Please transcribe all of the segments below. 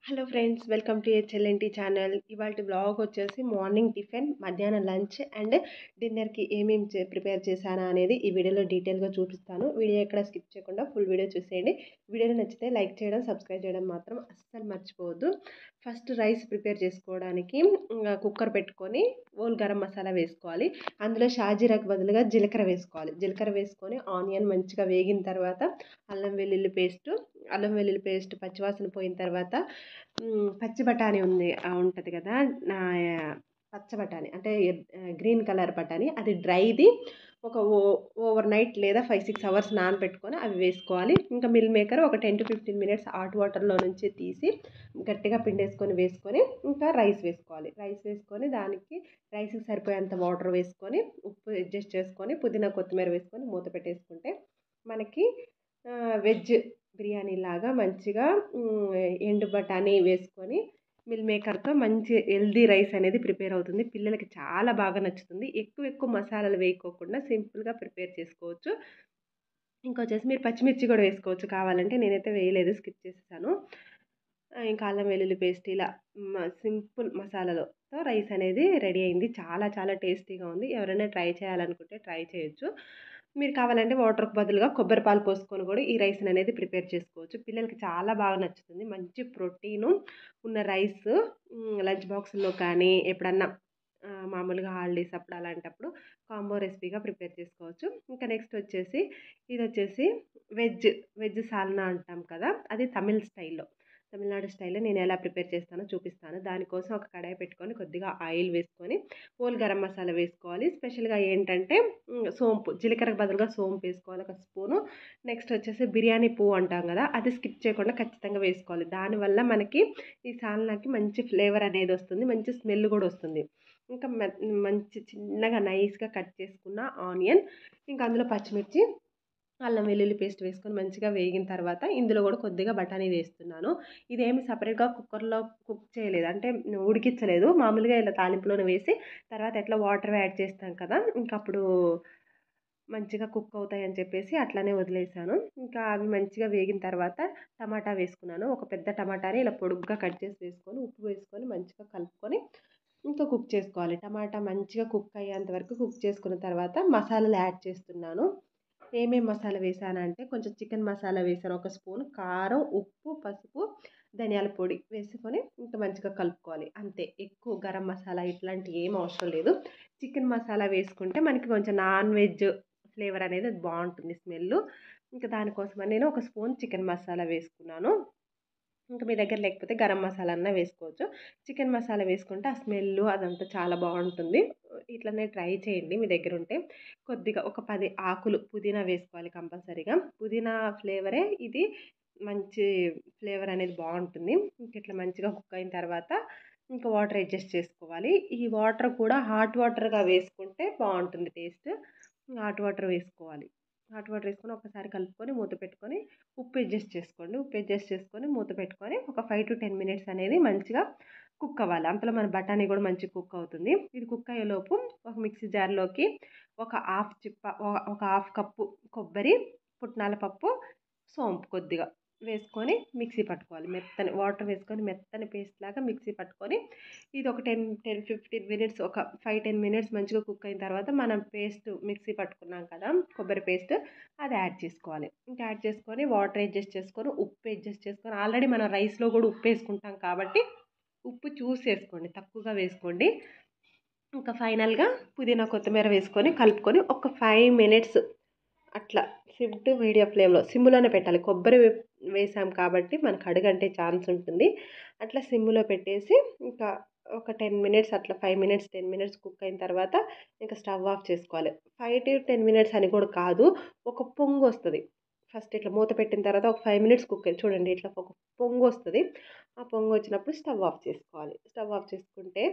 Hello friends, welcome to HLNT channel. ఇవాళ blog వచ్చేసి morning tiffin, మధ్యాహ్నం లంచ్ అండ్ డిన్నర్కి ఏమేమి ప్రిపేర్ చేశానా అనేది ఈ వీడియోలో డీటెయిల్గా చూపిస్తాను. వీడియో ఎక్కడ స్కిప్ చేయకుండా ఫుల్ వీడియో చూసేయండి. వీడియోలో నచ్చితే లైక్ చేయడం, సబ్స్క్రైబ్ చేయడం మాత్రం అస్సలు మర్చిపోవద్దు. ఫస్ట్ రైస్ ప్రిపేర్ చేసుకోవడానికి కుక్కర్ పెట్టుకొని ఓల్ గరం మసాలా వేసుకోవాలి. అందులో షాజీరాకు బదులుగా జీలకర్ర వేసుకోవాలి. జీలకర్ర వేసుకొని ఆనియన్ మంచిగా వేగిన తర్వాత అల్లం వెల్లుల్లి పేస్ట్ పచ్చివాసన పోయిన తర్వాత పచ్చి బఠానీ ఉంటుంది కదా, నా పచ్చ బఠానీ అంటే గ్రీన్ కలర్ బఠానీ, అది డ్రైది ఒక ఓవర్ నైట్ లేదా 5-6 అవర్స్ నానబెట్టుకొని అవి వేసుకోవాలి. ఇంకా మిల్ మేకర్ ఒక 10-15 మినిట్స్ హాట్ వాటర్లో నుంచి తీసి గట్టిగా పిండేసుకొని వేసుకొని ఇంకా రైస్ వేసుకోవాలి. రైస్ వేసుకొని దానికి రైస్కి సరిపోయేంత వాటర్ వేసుకొని ఉప్పు అడ్జస్ట్ చేసుకొని పుదీనా కొత్తిమీర వేసుకొని మూత పెట్టేసుకుంటే మనకి వెజ్ బిర్యానీ లాగా మంచిగా ఎండు బఠానీ వేసుకొని మిల్ మేకర్తో మంచి హెల్దీ రైస్ అనేది ప్రిపేర్ అవుతుంది. పిల్లలకి చాలా బాగా నచ్చుతుంది. ఎక్కువ మసాలాలు వేయకోకుండా సింపుల్గా ప్రిపేర్ చేసుకోవచ్చు. ఇంకొచ్చేసి మీరు పచ్చిమిర్చి కూడా వేసుకోవచ్చు కావాలంటే, నేనైతే వేయలేదు, స్కిప్ చేసేసాను. ఇంకా అల్లం వెల్లుల్లి పేస్ట్ ఇలా సింపుల్ మసాలాలతో రైస్ అనేది రెడీ అయింది. చాలా చాలా టేస్టీగా ఉంది. ఎవరైనా ట్రై చేయాలనుకుంటే ట్రై చేయొచ్చు. మీరు కావాలంటే వాటర్కి బదులుగా కొబ్బరి పాలు పోసుకొని కూడా ఈ రైస్ అనేది ప్రిపేర్ చేసుకోవచ్చు. పిల్లలకి చాలా బాగా నచ్చుతుంది. మంచి ప్రోటీను ఉన్న రైస్ లంచ్ బాక్స్లో కానీ ఎప్పుడన్నా మామూలుగా హాలిడేస్ అప్పుడు అలాంటప్పుడు కాంబో రెసిపీగా ప్రిపేర్ చేసుకోవచ్చు. ఇంకా నెక్స్ట్ వచ్చేసి ఇది వచ్చేసి వెజ్ సాల్నా అంటాం కదా, అది తమిళనాడు స్టైల్లో నేను ఎలా ప్రిపేర్ చేస్తానో చూపిస్తాను. దానికోసం ఒక కడాయి పెట్టుకొని కొద్దిగా ఆయిల్ వేసుకొని హోల్ గరం మసాలా వేసుకోవాలి. స్పెషల్గా ఏంటంటే సోంపు, జీలకర్రకు బదులుగా సోంపు వేసుకోవాలి ఒక స్పూను. నెక్స్ట్ వచ్చేసి బిర్యానీ పువ్వు అంటాం కదా, అది స్కిప్ చేయకుండా ఖచ్చితంగా వేసుకోవాలి. దానివల్ల మనకి ఈ సాల్నాకి మంచి ఫ్లేవర్ అనేది వస్తుంది, మంచి స్మెల్ కూడా వస్తుంది. ఇంకా మంచి చిన్నగా నైస్గా కట్ చేసుకున్న ఆనియన్, ఇంకా అందులో పచ్చిమిర్చి, అల్లం వెల్లుల్లి పేస్ట్ వేసుకొని మంచిగా వేగిన తర్వాత ఇందులో కూడా కొద్దిగా బఠానీ వేస్తున్నాను. ఇదేమి సపరేట్గా కుక్కర్లో కుక్ చేయలేదు, అంటే ఉడికించలేదు, మామూలుగా ఇలా తాలింపులోనే వేసి తర్వాత ఎట్లా వాటర్ యాడ్ చేస్తాం కదా, ఇంకప్పుడు మంచిగా కుక్ అవుతాయి అని చెప్పేసి అట్లానే వదిలేసాను. ఇంకా అవి మంచిగా వేగిన తర్వాత టమాటా వేసుకున్నాను. ఒక పెద్ద టమాటాని ఇలా పొడుగ్గా కట్ చేసి వేసుకొని ఉప్పు వేసుకొని మంచిగా కలుపుకొని ఇంకా కుక్ చేసుకోవాలి. టమాటా మంచిగా కుక్ అయ్యేంత వరకు కుక్ చేసుకున్న తర్వాత మసాలాలు యాడ్ చేస్తున్నాను. ఏమేమి మసాలా వేసానంటే కొంచెం చికెన్ మసాలా వేసాను, ఒక స్పూన్ కారం, ఉప్పు, పసుపు, ధనియాల పొడి వేసుకొని ఇంకా మంచిగా కలుపుకోవాలి. అంతే, ఎక్కువ గరం మసాలా ఇట్లాంటివి ఏం అవసరం లేదు. చికెన్ మసాలా వేసుకుంటే మనకి కొంచెం నాన్ వెజ్ ఫ్లేవర్ అనేది బాగుంటుంది, స్మెల్. ఇంకా దానికోసమని నేను ఒక స్పూన్ చికెన్ మసాలా వేసుకున్నాను. ఇంకా మీ దగ్గర లేకపోతే గరం మసాలా అన్నా వేసుకోవచ్చు. చికెన్ మసాలా వేసుకుంటే ఆ స్మెల్ అదంతా చాలా బాగుంటుంది. ఇట్లనే ట్రై చేయండి మీ దగ్గర ఉంటే. కొద్దిగా ఒక 10 ఆకులు పుదీనా వేసుకోవాలి కంపల్సరీగా. పుదీనా ఫ్లేవరే ఇది మంచి ఫ్లేవర్ అనేది బాగుంటుంది. ఇంక ఇట్లా మంచిగా కుక్ అయిన తర్వాత ఇంకా వాటర్ అడ్జస్ట్ చేసుకోవాలి. ఈ వాటర్ కూడా హాట్ వాటర్గా వేసుకుంటే బాగుంటుంది టేస్ట్. హాట్ వాటర్ వేసుకోవాలి. హాట్ వాటర్ వేసుకొని ఒకసారి కలుపుకొని మూత పెట్టుకొని ఉప్పు అడ్జస్ట్ చేసుకోండి. ఉప్పు అడ్జస్ట్ చేసుకొని మూత పెట్టుకొని ఒక 5-10 మినిట్స్ అనేది మంచిగా కుక్ అవ్వాలి. అంతలో మన బఠానీ కూడా మంచిగా కుక్ అవుతుంది. ఇది కుక్ అయ్యేలోపు ఒక మిక్సీ జార్లోకి ఒక హాఫ్ కప్పు కొబ్బరి, పుట్నాల పప్పు, సోంపు కొద్దిగా వేసుకొని మిక్సీ పట్టుకోవాలి. మెత్తని వాటర్ వేసుకొని మెత్తని పేస్ట్ లాగా మిక్సీ పట్టుకొని ఇది ఒక 10-15 మినిట్స్, ఒక 5-10 మినిట్స్ మంచిగా కుక్ అయిన తర్వాత మనం పేస్ట్ మిక్సీ పట్టుకున్నాం కదా కొబ్బరి పేస్ట్, అది యాడ్ చేసుకోవాలి. ఇంకా యాడ్ చేసుకొని వాటర్ అడ్జస్ట్ చేసుకొని ఉప్పు అడ్జస్ట్ చేసుకొని, ఆల్రెడీ మనం రైస్లో కూడా ఉప్పు వేసుకుంటాం కాబట్టి ఉప్పు చూసి వేసుకోండి, తక్కువగా వేసుకోండి. ఇంకా ఫైనల్గా పుదీనా కొత్తిమీర వేసుకొని కలుపుకొని ఒక 5 మినిట్స్ అట్లా సిమ్ టు మీడియం ఫ్లేమ్లో సిమ్లోనే పెట్టాలి. కొబ్బరి వేసాం కాబట్టి మనకు అడుగంటే ఛాన్స్ ఉంటుంది. అట్లా సిమ్లో పెట్టేసి ఇంకా ఒక 10 మినిట్స్ అట్లా 5 మినిట్స్ 10 మినిట్స్ కుక్ అయిన తర్వాత ఇంకా స్టవ్ ఆఫ్ చేసుకోవాలి. 5-10 మినిట్స్ అని కూడా కాదు, ఒక పొంగు వస్తుంది. ఫస్ట్ ఇట్లా మూత పెట్టిన తర్వాత ఒక 5 మినిట్స్ కుక్ అయ్యి చూడండి, ఇట్లా ఒక పొంగు వస్తుంది. ఆ పొంగు వచ్చినప్పుడు స్టవ్ ఆఫ్ చేసుకోవాలి. స్టవ్ ఆఫ్ చేసుకుంటే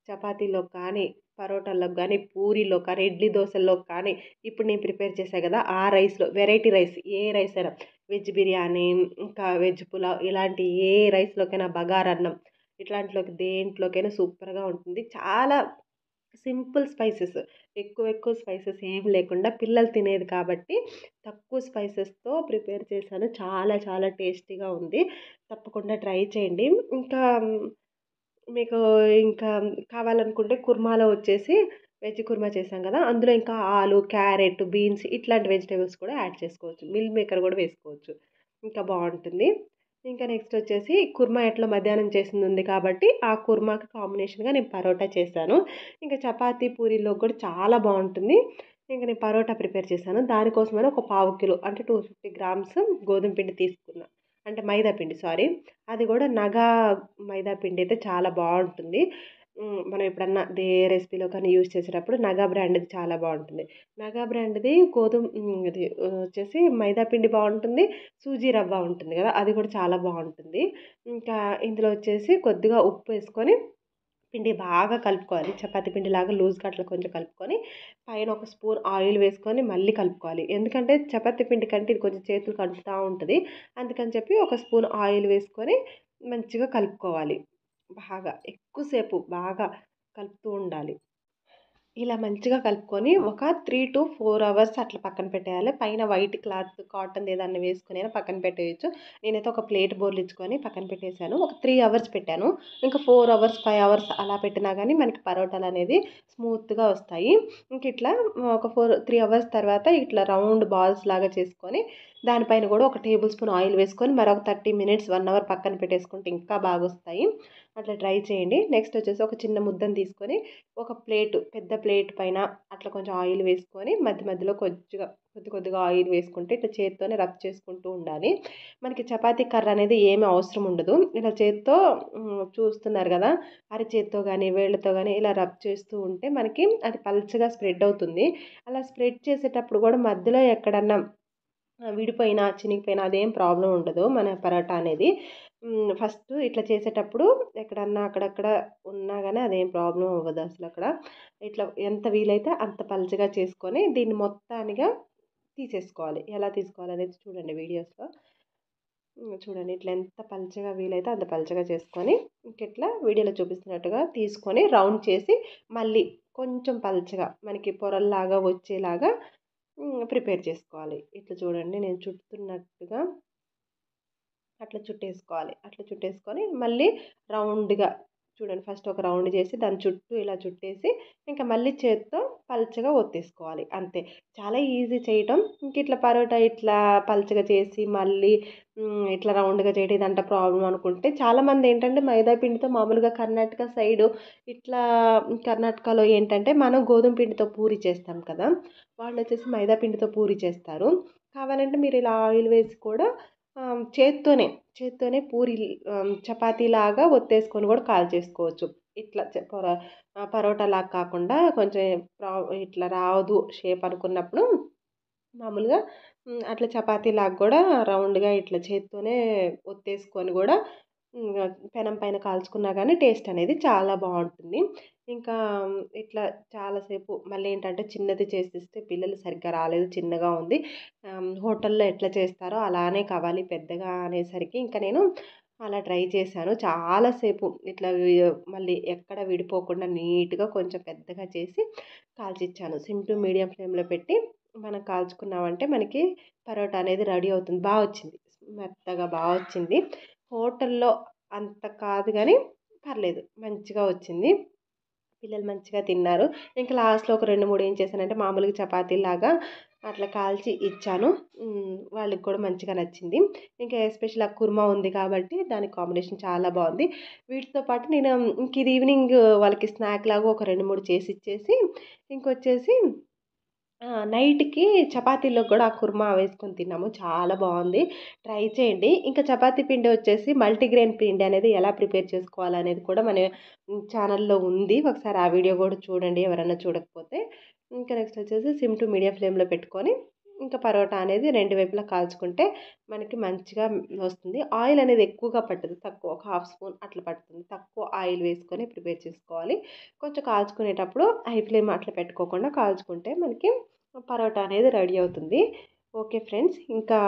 చపాతీలో కానీ, పరోటాల్లో కానీ, పూరీలో కానీ, ఇడ్లీ దోశల్లో కానీ, ఇప్పుడు నేను ప్రిపేర్ చేశాను కదా ఆ రైస్లో, వెరైటీ రైస్ ఏ రైస్ అయినా, వెజ్ బిర్యానీ, ఇంకా వెజ్ పులావ్, ఇలాంటి ఏ రైస్లోకైనా, బగారన్నం, ఇట్లాంటిలోకి దేంట్లోకైనా సూపర్గా ఉంటుంది. చాలా సింపుల్ స్పైసెస్, ఎక్కువ స్పైసెస్ ఏం లేకుండా పిల్లలు తినేది కాబట్టి తక్కువ స్పైసెస్తో ప్రిపేర్ చేశాను. చాలా చాలా టేస్టీగా ఉంది. తప్పకుండా ట్రై చేయండి. ఇంకా మీకు ఇంకా కావాలనుకుంటే కుర్మాలో వచ్చేసి వెజ్ కుర్మా చేశాం కదా! అందులో ఇంకా ఆలు, క్యారెట్, బీన్స్ ఇట్లాంటి వెజిటబుల్స్ కూడా యాడ్ చేసుకోవచ్చు. మిల్ మేకర్ కూడా వేసుకోవచ్చు. ఇంకా బావుంటుంది. ఇంకా నెక్స్ట్ వచ్చేసి కుర్మా ఎట్లా మధ్యాహ్నం చేసింది ఉంది కాబట్టి ఆ కుర్మాకి కాంబినేషన్‌గా నేను పరోటా చేశాను. ఇంకా చపాతీ, పూరీలోకి కూడా చాలా బావుంటుంది. ఇంక నేను పరోటా ప్రిపేర్ చేశాను. దానికోసమని ఒక పావు కిలో అంటే 250 గ్రామ్స్ గోధుమ పిండి తీసుకున్నా. అంటే మైదా పిండి సారీ. అది కూడా నగా మైదా పిండి అయితే చాలా బావుంటుంది. మనం ఎప్పుడన్నా రెసిపీలో కానీ యూజ్ చేసేటప్పుడు నగా బ్రాండ్‌ది చాలా బావుంటుంది. నగా బ్రాండ్‌ది ఇది వచ్చేసి మైదా పిండి బావుంటుంది. సూజీ రవ్వ ఉంటుంది గదా! అది కూడా చాలా బావుంటుంది. ఇంకా ఇందులో వచ్చేసి కొద్దిగా ఉప్పేసుకొని పిండి బాగా కలుపుకోవాలి. చపాతీ పిండిలాగా లూజ్‌గా అట్లా కొంచెం కలుపుకొని, పైన ఒక స్పూన్ ఆయిల్ వేసుకొని మళ్ళీ కలుపుకోవాలి. ఎందుకంటే చపాతీ పిండి కంటే ఇది కొంచెం చేతులకు అంటుతా ఉంటది. అందుకని చెప్పి ఒక స్పూన్ ఆయిల్ వేసుకొని మంచిగా కలుపుకోవాలి. బాగా ఎక్కువ సేపు బాగా కలుపుతూ ఉండాలి. ఇలా మంచిగా కలుపుకొని ఒక 3-4 అవర్స్ అట్లా పక్కన పెట్టేయాలి. పైన వైట్ క్లాత్ కాటన్‌ది ఏదన్నా వేసుకొనైనా పక్కన పెట్టేయొచ్చు. నేనైతే ఒక ప్లేట్ బోర్లించుకొని పక్కన పెట్టేసాను. ఒక 3 అవర్స్ పెట్టాను. ఇంకా 4 అవర్స్, 5 అవర్స్ అలా పెట్టినా గానీ మనకి పరోటాలనేది స్మూత్‌గా వస్తాయి. ఇంకిట్లా ఒక 3 అవర్స్ తర్వాత ఇట్లా రౌండ్ బాల్స్ లాగా చేసుకొని దానిపైన గూడా ఒక టేబుల్ స్పూన్ ఆయిల్ వేసుకొని మరొక 30 మినిట్స్, 1 అవర్ పక్కన పెట్టేసుకుంటే ఇంకా బాగొస్తాయి. అట్లా ట్రై చేయండి. నెక్స్ట్ వచ్చేసి ఒక చిన్న ముద్దను తీసుకొని ఒక పెద్ద ప్లేట్ పైన అట్లా కొంచెం ఆయిల్ వేసుకొని మధ్య మధ్యలో కొద్దిగా ఆయిల్ వేసుకుంటే ఇట్లా చేత్తోనే రబ్ చేసుకుంటూ ఉండాలి. మనకి చపాతీ కర్ర అనేది ఏమి అవసరం ఉండదు. ఇలా చేత్తో చూస్తున్నారు గదా! అరచేత్తో గానీ, వేళ్ళతో గానీ ఇలా రబ్ చేస్తూ ఉంటే మనకి అది పల్చగా స్ప్రెడ్ అవుతుంది. అలా స్ప్రెడ్ చేసేటప్పుడు గూడా మధ్యలో ఎక్కడన్నా విడిపోయినా, చినిగిపోయినా అదేం ప్రాబ్లమ్ ఉండదు మన పరోటా అనేది. ఫస్ట్ ఇట్లా చేసేటప్పుడు ఎక్కడన్నా అక్కడక్కడ ఉన్నా గానీ అదేం ప్రాబ్లమ్ అవ్వదు అసలక్కడ. ఇట్లా ఎంత వీలైతే అంత పలచగా చేసుకొని దీన్ని మొత్తానిగా తీసేసుకోవాలి. ఎలా తీసుకోవాలనేది చూడండి వీడియోస్‌లో. చూడండి ఇట్లా ఎంత పలచగా వీలైతే అంత పలచగా చేసుకొని ఇంకిట్లా వీడియోలో చూపిస్తున్నట్టుగా తీసుకొని రౌండ్ చేసి మళ్ళీ కొంచెం పలచగా మనకి పొరల్లాగా వచ్చేలాగా ప్రిపేర్ చేసుకోవాలి. ఇట్లా చూడండి నేను చుడుతున్నట్టుగా అట్లా చుట్టేసుకోవాలి. అట్లా చుట్టేసుకొని మళ్ళీ రౌండ్‌గా చూడండి ఫస్ట్ ఒక రౌండ్ చేసి దాని చుట్టూ ఇలా చుట్టేసి ఇంకా మళ్ళీ చేత్తో పల్చగా ఒత్తేసుకోవాలి అంతే. చాలా ఈజీ చేయటం. ఇంకిట్లా పరోటా ఇట్లా పల్చగా చేసి మళ్ళీ ఇట్లా రౌండ్‌గా చేయడం ఇదంతా ప్రాబ్లమ్ అనుకుంటే చాలామందేంటంటే మైదా పిండితో మామూలుగా కర్ణాటక సైడు ఇట్లా కర్ణాటకలో ఏంటంటే మనం గోధుమ పిండితో పూరి చేస్తాం కదా! వాళ్ళొచ్చేసి మైదా పిండితో పూరి చేస్తారు. కావాలంటే మీరు ఇలా ఆయిల్ వేసి కూడా చేత్తోనే పూరీలు చపాతీలాగా ఒత్తేసుకొని గూడా కాల్చేసుకోవచ్చు. ఇట్లా పరోటాలాగా కాకుండా కొంచెం ఇట్లా రాదు షేప్ అనుకున్నప్పుడు మామూలుగా అట్లా చపాతీలాగా గూడా రౌండ్‌గా ఇట్లా చేత్తోనే ఒత్తేసుకొని గూడా పెనం పైన కాల్చుకున్నా గానీ టేస్ట్ అనేది చాలా బావుంటుంది. ఇంకా ఇట్లా చాలా సేపు మళ్ళీ ఏంటంటే చిన్నది చేసిస్తే పిల్లలు సరిగ్గా రాలేదు, చిన్నగా ఉంది. హోటల్‌లో ఎట్లా చేస్తారో అలానే కావాలి పెద్దగా అనేసరికి ఇంకా నేను అలా ట్రై చేశాను. చాలా సేపు ఇట్లా మళ్ళీ ఎక్కడ విడిపోకుండా నీట్‌గా కొంచెం పెద్దగా చేసి కాల్చిచ్చాను. సిమ్ టు మీడియం ఫ్లేమ్‌లో పెట్టి మనం కాల్చుకున్నామంటే మనకి పరోటా అనేది రెడీ అవుతుంది. వచ్చింది. మెత్తగా వచ్చింది. హోటల్‌లో అంత కాదు గానీ పర్లేదు మంచిగా వచ్చింది. పిల్లలు మంచిగా తిన్నారు. ఇంకా లాస్ట్‌లో ఒక 2, 3 ఏం చేశానంటే మామూలుగా చపాతీలాగా అట్లా కాల్చి ఇచ్చాను. వాళ్ళకి కూడా మంచిగా నచ్చింది. ఇంకా ఎస్పెషల్ ఆ కుర్మా ఉంది కాబట్టి దానికి కాంబినేషన్ చాలా బావుంది. వీటితో పాటు నేను ఇంక ఇది ఈవినింగ్ వాళ్ళకి స్నాక్‌లాగా ఒక 2, 3 చేసి ఇచ్చేసి ఇంకొచ్చేసి నైట్‌కి చపాతీలోకి గూడా ఆ కుర్మా వేసుకొని తిన్నాము. చాలా బావుంది. ట్రై చేయండి. ఇంకా చపాతీ పిండి వచ్చేసి మల్టీగ్రెయిన్ పిండి అనేది ఎలా ప్రిపేర్ చేసుకోవాలనేది కూడా మన ఛానల్‌లో ఉంది. ఒకసారి ఆ వీడియో గూడా చూడండి ఎవరన్నా చూడకపోతే. ఇంకా నెక్స్ట్ వచ్చేసి సిమ్ టు మీడియం ఫ్లేమ్‌లో పెట్టుకొని ఇంకా పరోటా అనేది 2 వైపులా కాల్చుకుంటే మనకి మంచిగా వస్తుంది. ఆయిల్ అనేది ఎక్కువగా పట్టదు. తక్కువ ఒక హాఫ్ స్పూన్ అట్లా పడుతుంది. తక్కువ ఆయిల్ వేసుకొని ప్రిపేర్ చేసుకోవాలి. కొంచెం కాల్చుకునేటప్పుడు హై ఫ్లేమ్ అట్లా పెట్టుకోకుండా కాల్చుకుంటే మనకి పరోటా అనేది రెడీ అవుతుంది. Okay friends. ఇంకా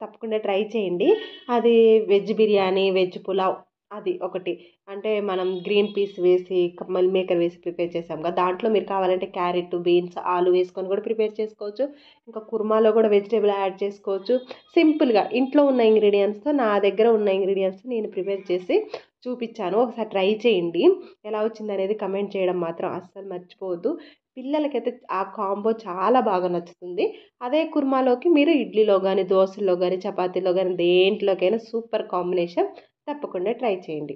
తప్పకుండా ట్రై చేయండి. అది వెజ్ బిర్యానీ, వెజ్ పులావ్ అది ఒకటి. అంటే మనం గ్రీన్ పీస్ వేసి, మిల్ మేకర్ వేసి ప్రిపేర్ చేసాం కదా! దాంట్లో మీరు కావాలంటే క్యారెట్, బీన్స్, ఆలు వేసుకొని కూడా ప్రిపేర్ చేసుకోవచ్చు. ఇంకా కుర్మాలో కూడా వెజిటబుల్ యాడ్ చేసుకోవచ్చు. సింపుల్‌గా ఇంట్లో ఉన్న ఇంగ్రీడియెంట్స్‌తో, నా దగ్గర ఉన్న ఇంగ్రీడియెంట్స్‌తో నేను ప్రిపేర్ చేసి చూపిచ్చాను. ఒకసారి ట్రై చేయండి. ఎలా వచ్చిందనేది కమెంట్ చేయడం మాత్రం అస్సలు మర్చిపోవద్దు. పిల్లలకైతే ఆ కాంబో చాలా బాగా నచ్చుతుంది. అదే కుర్మాలోకి మీరు ఇడ్లీలో గానీ, దోసల్లో గానీ, చపాతీలో గానీ దేంట్లోకైనా సూపర్ కాంబినేషన్. తప్పకుండా ట్రై చేయండి.